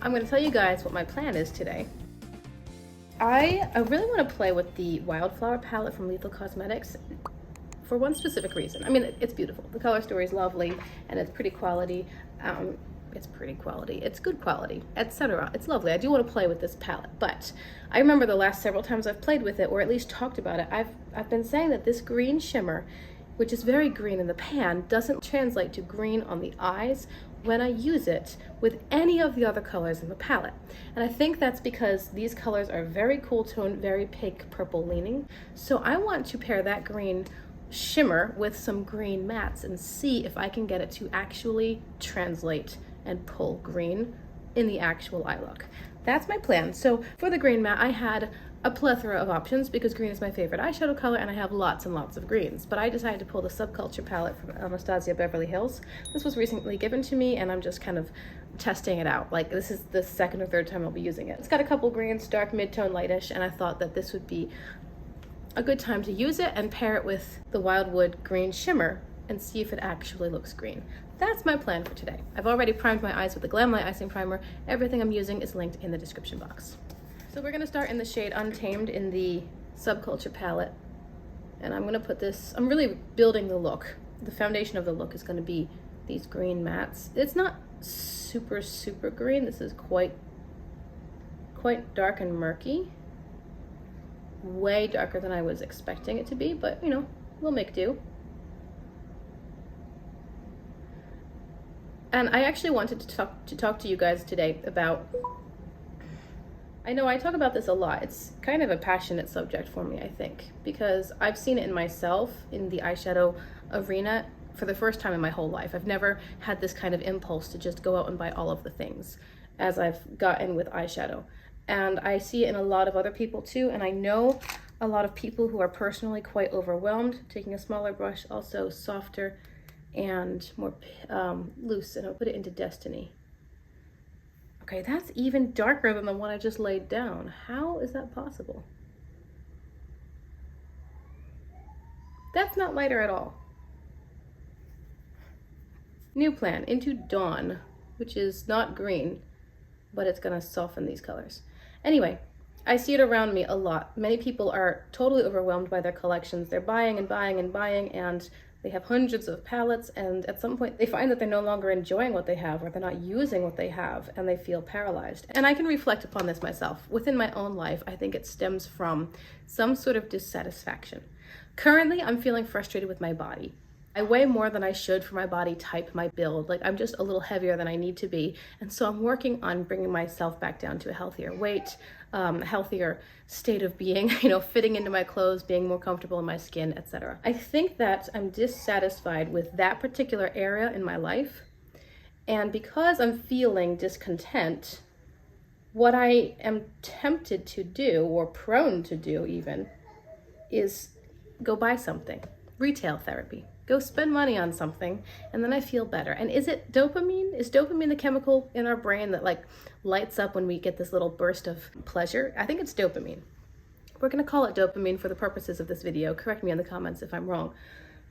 I'm going to tell you guys what my plan is today. I really want to play with the Wildflower palette from Lethal Cosmetics for one specific reason. I mean, it's beautiful. The color story is lovely and it's pretty quality. It's good quality, etc. It's lovely. I do want to play with this palette, but I remember the last several times I've played with it, or at least talked about it, I've been saying that this green shimmer, which is very green in the pan, doesn't translate to green on the eyes when I use it with any of the other colors in the palette. And I think that's because these colors are very cool tone, very pink purple leaning. So I want to pair that green shimmer with some green mattes and see if I can get it to actually translate and pull green in the actual eye look. That's my plan. So for the green matte, I had a plethora of options because green is my favorite eyeshadow color and I have lots and lots of greens. But I decided to pull the Subculture palette from Anastasia Beverly Hills. This was recently given to me and I'm just kind of testing it out. Like, this is the second or third time I'll be using it. It's got a couple greens, dark, mid-tone, lightish, and I thought that this would be a good time to use it and pair it with the Wildwood green shimmer and see if it actually looks green. That's my plan for today. I've already primed my eyes with the Glamlight Icing Primer. Everything I'm using is linked in the description box. So we're gonna start in the shade Untamed in the Subculture palette. And I'm gonna put this, I'm really building the look. The foundation of the look is gonna be these green mattes. It's not super, super green. This is quite dark and murky. Way darker than I was expecting it to be, but you know, we'll make do. And I actually wanted to talk to you guys today about, I know I talk about this a lot. It's kind of a passionate subject for me, I think, because I've seen it in myself in the eyeshadow arena for the first time in my whole life. I've never had this kind of impulse to just go out and buy all of the things as I've gotten with eyeshadow. And I see it in a lot of other people too, and I know a lot of people who are personally quite overwhelmed, taking a smaller brush, also softer and more loose, and I'll put it into Destiny. Okay, that's even darker than the one I just laid down. How is that possible? That's not lighter at all. New plan, into Dawn, which is not green, but it's gonna soften these colors. Anyway, I see it around me a lot. Many people are totally overwhelmed by their collections. They're buying and buying and buying, and they have hundreds of palettes, and at some point they find that they're no longer enjoying what they have, or they're not using what they have, and they feel paralyzed. And I can reflect upon this myself. Within my own life, I think it stems from some sort of dissatisfaction. Currently, I'm feeling frustrated with my body. I weigh more than I should for my body type, my build. Like, I'm just a little heavier than I need to be. And so I'm working on bringing myself back down to a healthier weight, healthier state of being, you know, fitting into my clothes, being more comfortable in my skin, etc. I think that I'm dissatisfied with that particular area in my life. And because I'm feeling discontent, what I am tempted to do, or prone to do even, is go buy something. Retail therapy. Go spend money on something, and then I feel better. And is it dopamine? Is dopamine the chemical in our brain that like lights up when we get this little burst of pleasure? I think it's dopamine. We're gonna call it dopamine for the purposes of this video. Correct me in the comments if I'm wrong.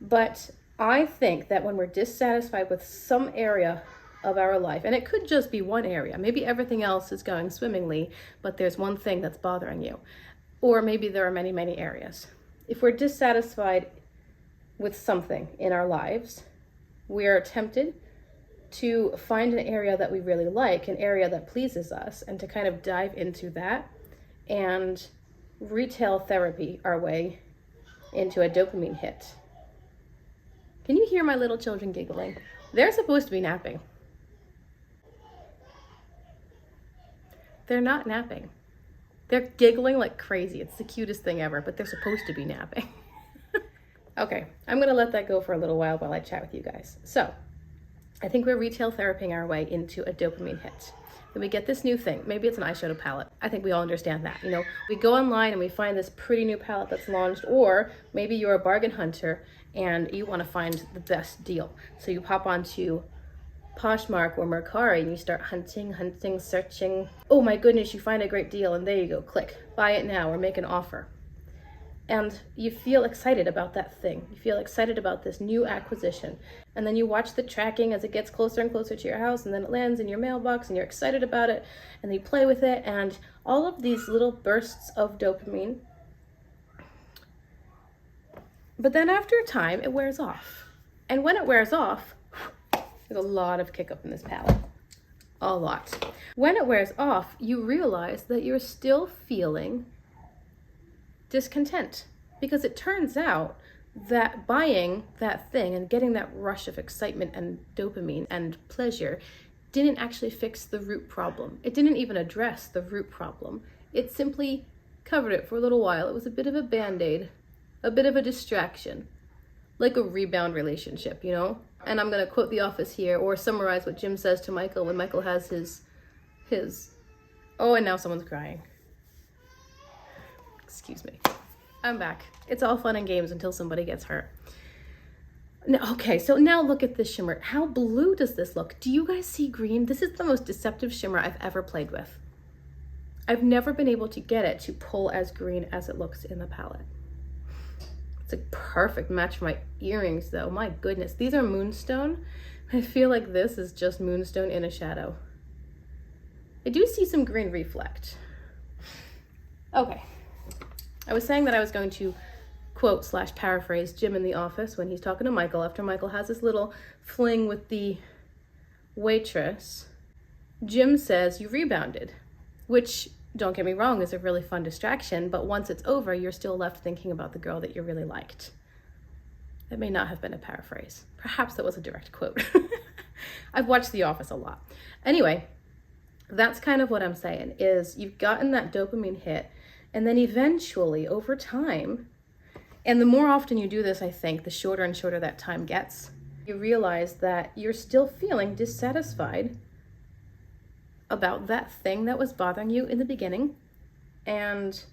But I think that when we're dissatisfied with some area of our life, and it could just be one area, maybe everything else is going swimmingly, but there's one thing that's bothering you. Or maybe there are many, many areas. If we're dissatisfied with something in our lives, we are tempted to find an area that we really like, an area that pleases us, and to kind of dive into that and retail therapy our way into a dopamine hit. Can you hear my little children giggling? They're supposed to be napping. They're not napping. They're giggling like crazy. It's the cutest thing ever, but they're supposed to be napping. Okay, I'm gonna let that go for a little while I chat with you guys. So, I think we're retail therapying our way into a dopamine hit. Then we get this new thing. Maybe it's an eyeshadow palette. I think we all understand that. You know, we go online and we find this pretty new palette that's launched, or maybe you're a bargain hunter and you wanna find the best deal. So you pop onto POSHMARK or MERCARI and you start hunting, searching. Oh my goodness, you find a great deal and there you go, click, buy it now or make an offer. And you feel excited about that thing. You feel excited about this new acquisition. And then you watch the tracking as it gets closer and closer to your house, and then it lands in your mailbox and you're excited about it, and you play with it, and all of these little bursts of dopamine. But then after a time, it wears off. And when it wears off, there's a lot of kick up in this palette. A lot. When it wears off, you realize that you're still feeling discontent, because it turns out that buying that thing and getting that rush of excitement and dopamine and pleasure didn't actually fix the root problem. It didn't even address the root problem. It simply covered it for a little while. It was a bit of a band-aid, a bit of a distraction, like a rebound relationship, you know? And I'm gonna quote The Office here, or summarize what Jim says to Michael when Michael has his, oh, and now someone's crying. Excuse me. I'm back. It's all fun and games until somebody gets hurt. Now, okay, so now look at this shimmer. How blue does this look? Do you guys see green? This is the most deceptive shimmer I've ever played with. I've never been able to get it to pull as green as it looks in the palette. It's a perfect match for my earrings though. My goodness, these are moonstone. I feel like this is just moonstone in a shadow. I do see some green reflect. Okay. I was saying that I was going to quote / paraphrase Jim in The Office when he's talking to Michael after Michael has this little fling with the waitress. Jim says, "You rebounded," which, don't get me wrong, is a really fun distraction, but once it's over, you're still left thinking about the girl that you really liked. That may not have been a paraphrase. Perhaps that was a direct quote. I've watched The Office a lot. Anyway, that's kind of what I'm saying, is you've gotten that dopamine hit, and then eventually, over time, and the more often you do this, I think, the shorter and shorter that time gets, you realize that you're still feeling dissatisfied about that thing that was bothering you in the beginning, and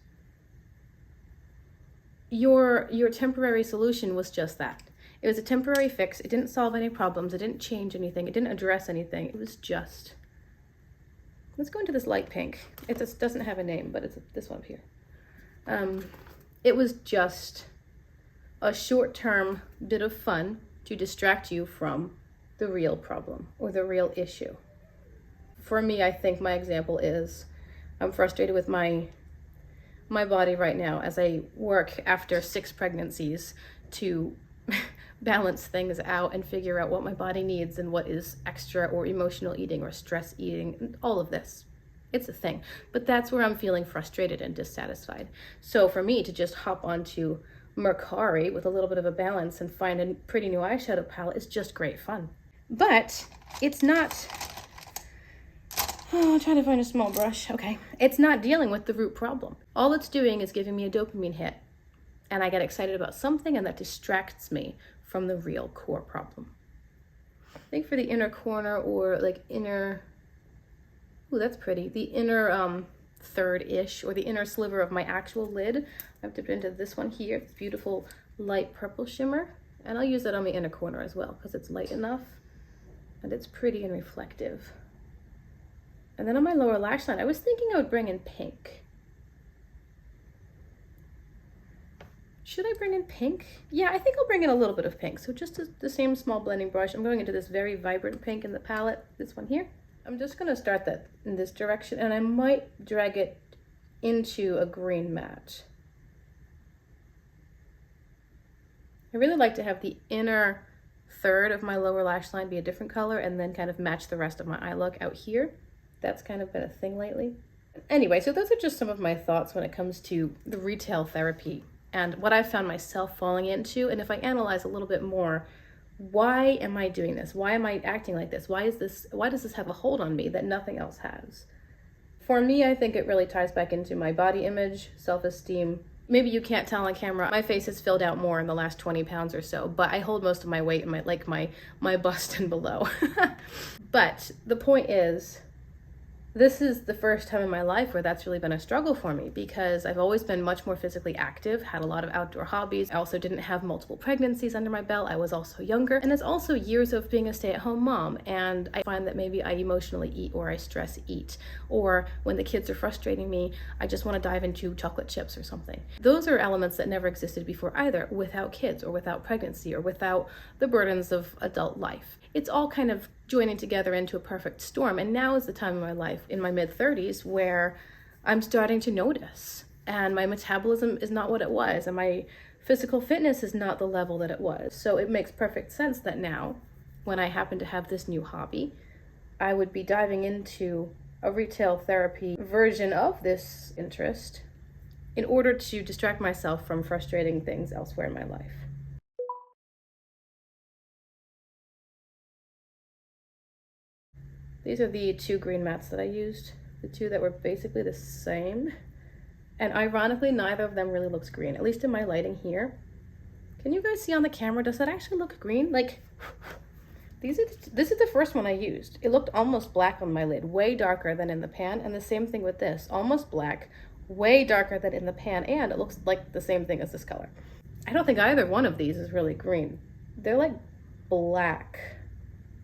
your temporary solution was just that. It was a temporary fix. It didn't solve any problems. It didn't change anything. It didn't address anything. It was just... Let's go into this light pink. It just doesn't have a name, but it's this one up here. It was just a short-term bit of fun to distract you from the real problem or the real issue. For me, I think my example is I'm frustrated with my body right now as I work after 6 pregnancies to balance things out and figure out what my body needs and what is extra or emotional eating or stress eating, and all of this. It's a thing. But that's where I'm feeling frustrated and dissatisfied. So for me to just hop onto MERCARI with a little bit of a balance and find a pretty new eyeshadow palette is just great fun. But it's not... Oh, I'm trying to find a small brush. Okay. It's not dealing with the root problem. All it's doing is giving me a dopamine hit, and I get excited about something, and that distracts me from the real core problem. I think for the inner corner, or like inner, ooh, that's pretty. The inner third-ish, or the inner sliver of my actual lid, I've dipped into this one here. It's beautiful light purple shimmer, and I'll use that on the inner corner as well because it's light enough and it's pretty and reflective. And then on my lower lash line, I was thinking I would bring in pink. Should I bring in pink? Yeah, I think I'll bring in a little bit of pink. So just the same small blending brush. I'm going into this very vibrant pink in the palette, this one here. I'm just gonna start that in this direction, and I might drag it into a green matte. I really like to have the inner third of my lower lash line be a different color and then kind of match the rest of my eye look out here. That's kind of been a thing lately. Anyway, so those are just some of my thoughts when it comes to the retail therapy and what I've found myself falling into. And if I analyze a little bit more, why am I doing this? Why am I acting like this? Why does this have a hold on me that nothing else has? For me, I think it really ties back into my body image, self-esteem. Maybe you can't tell on camera, my face has filled out more in the last 20 pounds or so, but I hold most of my weight in my bust and below. But the point is, This is the first time in my life where that's really been a struggle for me, because I've always been much more physically active, had a lot of outdoor hobbies. I also didn't have multiple pregnancies under my belt. I was also younger, and it's also years of being a stay-at-home mom, and I find that maybe I emotionally eat, or I stress eat, or when the kids are frustrating me, I just want to dive into chocolate chips or something. Those are elements that never existed before either, without kids or without pregnancy or without the burdens of adult life. It's all kind of joining together into a perfect storm. And now is the time in my life, in my mid-30s, where I'm starting to notice, and my metabolism is not what it was, and my physical fitness is not the level that it was. So it makes perfect sense that now, when I happen to have this new hobby, I would be diving into a retail therapy version of this interest in order to distract myself from frustrating things elsewhere in my life. These are the two green mats that I used, the two that were basically the same. And ironically, neither of them really looks green, at least in my lighting here. Can you guys see on the camera, does that actually look green? Like, this is the first one I used. It looked almost black on my lid, way darker than in the pan. And the same thing with this, almost black, way darker than in the pan. And it looks like the same thing as this color. I don't think either one of these is really green. They're like black.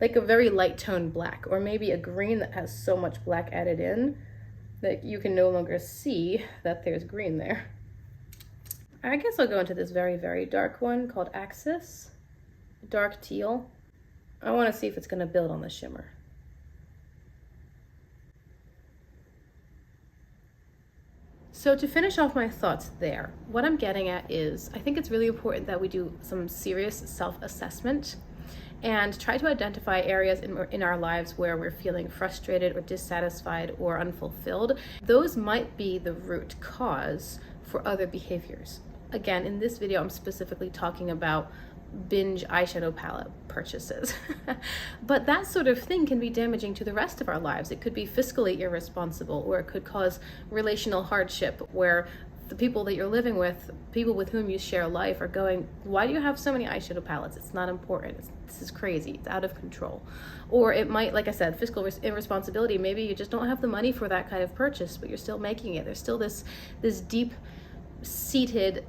Like a very light toned black, or maybe a green that has so much black added in that you can no longer see that there's green there. I guess I'll go into this very, very dark one called Axis, dark teal. I want to see if it's going to build on the shimmer. So to finish off my thoughts there, what I'm getting at is, I think it's really important that we do some serious self-assessment and try to identify areas in our lives where we're feeling frustrated or dissatisfied or unfulfilled. Those might be the root cause for other behaviors. Again, in this video, I'm specifically talking about binge eyeshadow palette purchases. But that sort of thing can be damaging to the rest of our lives. It could be fiscally irresponsible, or it could cause relational hardship where the people that you're living with, people with whom you share life, are going, why do you have so many eyeshadow palettes? It's not important. This is crazy. It's out of control. Or it might, like I said, fiscal irresponsibility. Maybe you just don't have the money for that kind of purchase, but you're still making it. There's still this deep seated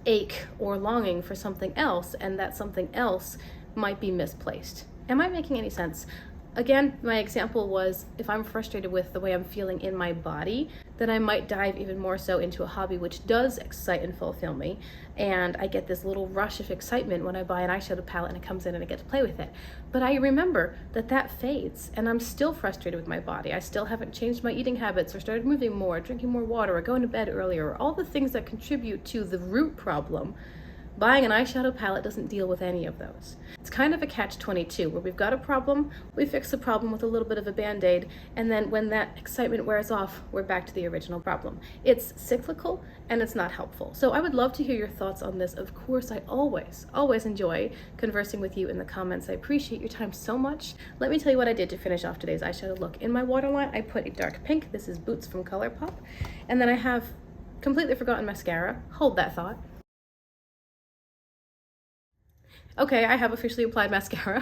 ache or longing for something else, and that something else might be misplaced. Am I making any sense? Again, my example was, if I'm frustrated with the way I'm feeling in my body, then I might dive even more so into a hobby which does excite and fulfill me, and I get this little rush of excitement when I buy an eyeshadow palette and it comes in and I get to play with it. But I remember that fades, and I'm still frustrated with my body. I still haven't changed my eating habits, or started moving more, drinking more water, or going to bed earlier, or all the things that contribute to the root problem. Buying an eyeshadow palette doesn't deal with any of those. It's kind of a catch-22, where we've got a problem, we fix the problem with a little bit of a Band-Aid, and then when that excitement wears off, we're back to the original problem. It's cyclical, and it's not helpful. So I would love to hear your thoughts on this. Of course, I always enjoy conversing with you in the comments. I appreciate your time so much. Let me tell you what I did to finish off today's eyeshadow look. In my waterline, I put a dark pink. This is Boots from ColourPop. And then I have completely forgotten mascara. Hold that thought. Okay, I have officially applied mascara.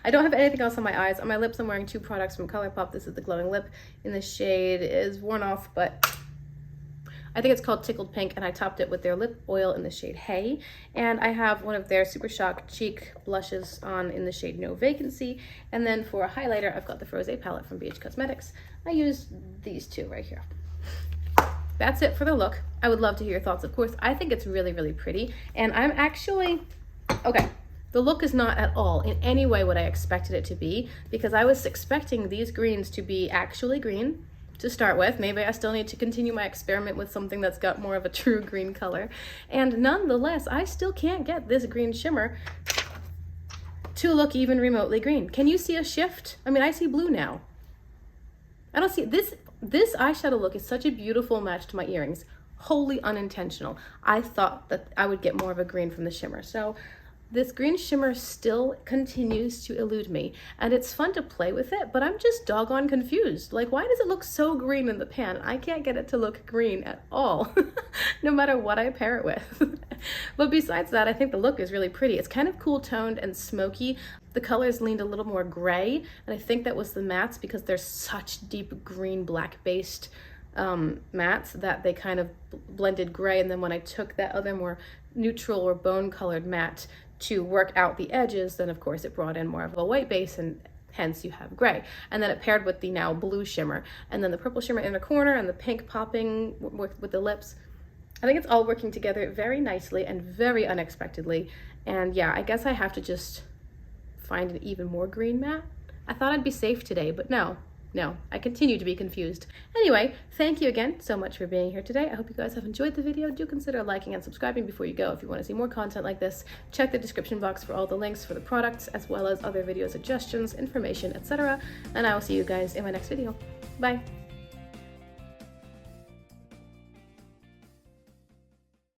I don't have anything else on my eyes. On my lips, I'm wearing two products from ColourPop. This is the glowing lip in the shade is worn off, but I think it's called Tickled Pink, and I topped it with their lip oil in the shade Hay. And I have one of their Super Shock cheek blushes on in the shade No Vacancy. And then for a highlighter, I've got the Frosé palette from BH Cosmetics. I use these two right here. That's it for the look. I would love to hear your thoughts, of course. I think it's really, really pretty. And I'm actually... Okay, the look is not at all in any way what I expected it to be, because I was expecting these greens to be actually green to start with. Maybe I still need to continue my experiment with something that's got more of a true green color. And nonetheless, I still can't get this green shimmer to look even remotely green. Can you see a shift? I mean, I see blue now. I don't see this. This eyeshadow look is such a beautiful match to my earrings. Wholly unintentional. I thought that I would get more of a green from the shimmer. So This green shimmer still continues to elude me, and it's fun to play with it, but I'm just doggone confused. Like, why does it look so green in the pan? I can't get it to look green at all, no matter what I pair it with. But besides that, I think the look is really pretty. It's kind of cool toned and smoky. The colors leaned a little more gray, and I think that was the mattes because they're such deep green black based mattes that they kind of blended gray. And then when I took that other more neutral or bone colored matte to work out the edges, then of course it brought in more of a white base, and hence you have gray. And then it paired with the now blue shimmer, and then the purple shimmer in the corner and the pink popping with the lips. I think it's all working together very nicely and very unexpectedly. And yeah, I guess I have to just find an even more green matte. I thought I'd be safe today, but no, I continue to be confused. Anyway, thank you again so much for being here today. I hope you guys have enjoyed the video. Do consider liking and subscribing before you go if you want to see more content like this. Check the description box for all the links for the products, as well as other video suggestions, information, etc. And I will see you guys in my next video. Bye.